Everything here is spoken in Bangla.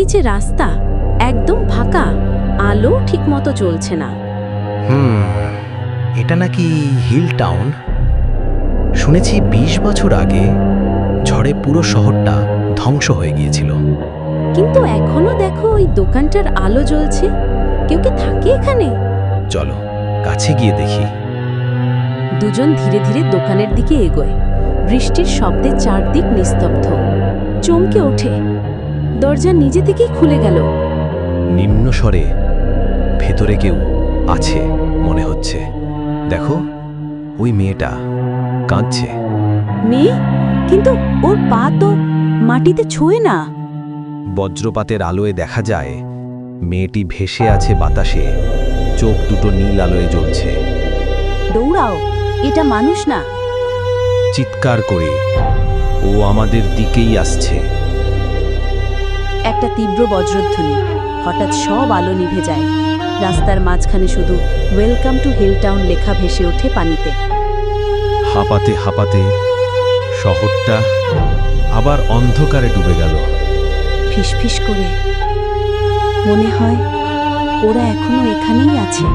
এই যে রাস্তা একদম ফাঁকা, আলো ঠিকমতো জ্বলছে না। এটা নাকি হিল টাউন। শুনেছি ২০ বছর আগে ঝড়ে পুরো শহরটা ধ্বংস হয়ে গিয়েছিল। কিন্তু এখনো দেখো ওই দোকানটার আলো জ্বলছে। কেউ কি থাকে এখানে? চলো কাছে গিয়ে দেখি। দুজন ধীরে ধীরে দোকানের দিকে এগোয়। বৃষ্টির শব্দে চারদিক নিস্তব্ধ। চমকে ওঠে, দরজা নিজে থেকেই খুলে গেল। নিম্ন স্বরে, ভেতরে কেউ আছে মনে হচ্ছে। দেখো, ওই মেয়েটা কাঁদছে। মেয়ে? কিন্তু ওর পা তো মাটিতে ছোঁয় না। বজ্রপাতের আলোয় দেখা যায় মেয়েটি ভেসে আছে বাতাসে, চোখ দুটো নীল আলোয় জ্বলছে। দৌড়াও, এটা মানুষ না। চিৎকার করে ও আমাদের দিকেই আসছে। একটা তীব্র বজ্রধ্বনি, হঠাৎ সব আলো নিভে যায়। রাস্তার মাঝখানে শুধু ওয়েলকাম টু হিল টাউন লেখা ভেসে ওঠে পানিতে। হাঁপাতে হাঁপাতে শহরটা আবার অন্ধকারে ডুবে গেল। ফিসফিস করে, মনে হয় ওরা এখনো এখানেই আছে।